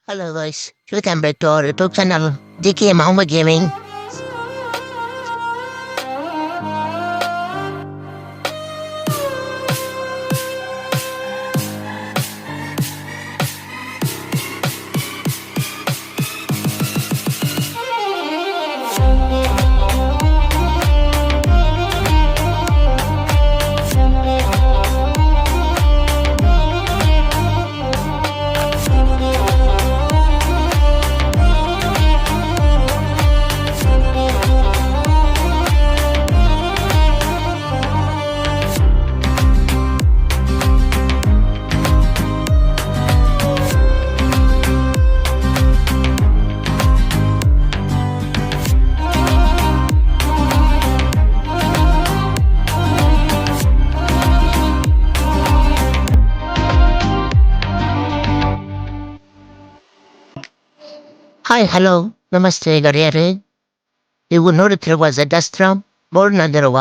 Hello guys, welcome back to our YouTube channel, DK Mohammed Gaming. Hi hello ನಮಸ್ತೆ ಗೆಳೆಯರೇ. ನೀವು ನೋಡುತ್ತಿರುವ ದಸ್ತ್ರ ಬೋರ್ಡ್ನಲ್ಲಿರುವ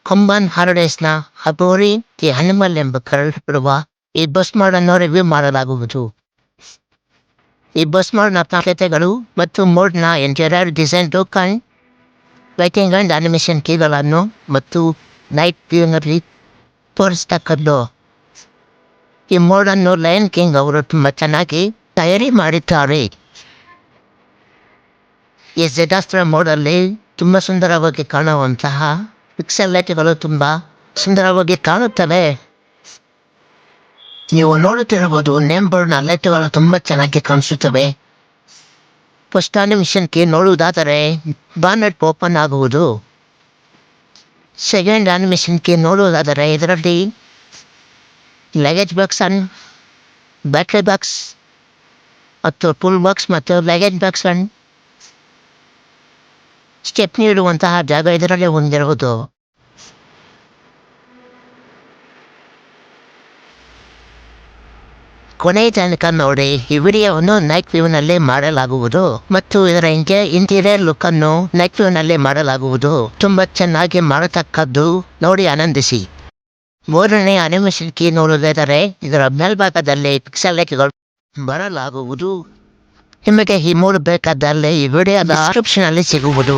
ಕಂಬನ್ ಹಾಲಿಡೇಸ್ನ ಹಬೋರಿ the animal ಎಂಬ ಕರೆಯಲ್ಪಡುವ ಈ ಬಸ್ ಮೋಡನ್ನು ರಿವ್ಯೂ ಮಾಡಲಾಗುವುದು. ಈ ಬಸ್ ಮೋಡ್ನ ಪ್ರಾಮುಖ್ಯತೆಗಳು ಮತ್ತು ಮೋಡ್ನ interior design token lighting and animation ಕೀಗಳನ್ನು ಮತ್ತು ನೈಟ್ ವ್ಯೂನಲ್ಲಿ ತೋರಿಸ್ತಕ್ಕದ್ದು. ಈ ಮೋಡನ್ನು ಲಯನ್ ಕಿಂಗ್ ಅವರು ತುಂಬ ಚೆನ್ನಾಗಿ ತಯಾರಿ ಮಾಡಿದ್ದಾರೆ. ಈ ಜೆಡಾಸ್ತ್ರ ಮೋಡಲ್ಲಿ ತುಂಬ ಸುಂದರವಾಗಿ ಕಾಣುವಂತಹ ಪಿಕ್ಸೆಲ್ ಲೈಟ್ಗಳು ತುಂಬ ಸುಂದರವಾಗಿ ಕಾಣುತ್ತವೆ. ನೀವು ನೋಡುತ್ತಿರಬಹುದು ನೇಮ್ ಬೋರ್ಡ್ನ ಲೈಟ್ಗಳು ತುಂಬ ಚೆನ್ನಾಗಿ ಕಾಣಿಸುತ್ತವೆ. ಫಸ್ಟ್ ಅನಿಮೇಷನ್ ಕೀ ನೋಡುವುದಾದರೆ ಬಾನೆಟ್ ಓಪನ್ ಆಗುವುದು. ಸೆಕೆಂಡ್ ಅನಿಮೇಷನ್ ಕೀ ನೋಡುವುದಾದರೆ ಇದರಲ್ಲಿ luggage box and battery box ಮತ್ತು ಟೂಲ್ ಬಾಕ್ಸ್ ಮತ್ತು ಲಗೇಜ್ ಬಾಕ್ಸ್ ಅಂಡ್ ಸ್ಟೆಪ್ ನೀಡುವಂತಹ ಜಾಗ ಇದರಲ್ಲಿ ಹೊಂದಿರುವುದು. ಕೊನೆಯ ತನಕ ನೋಡಿ. ಈ ವಿಡಿಯೋವನ್ನು ನೈಟ್ ವ್ಯೂನಲ್ಲಿ ಮಾಡಲಾಗುವುದು ಮತ್ತು ಇದರ ಇಂಟೀರಿಯರ್ ಲುಕ್ ಅನ್ನು ನೈಟ್ ವ್ಯೂನಲ್ಲಿ ಮಾಡಲಾಗುವುದು. ತುಂಬಾ ಚೆನ್ನಾಗಿ ಮಾಡತಕ್ಕದ್ದು, ನೋಡಿ ಆನಂದಿಸಿ. ಮೂರನೇ ಅನಿಮೇಷನ್ ಕೀ ನೋಡುವುದಾದರೆ ಇದರ ಮೇಲ್ಭಾಗದಲ್ಲಿ ಪಿಕ್ಸೆಲ್ ಲೈಟ್ಗಳು ಬರಲಾಗುವುದು. ನಿಮಗೆ ಈ ಮೂರು ಬೇಕಾದಲ್ಲಿ ಈ ವಿಡಿಯೋದ ಡಿಸ್ಕ್ರಿಪ್ಷನ್ ಅಲ್ಲಿ ಸಿಗುವುದು.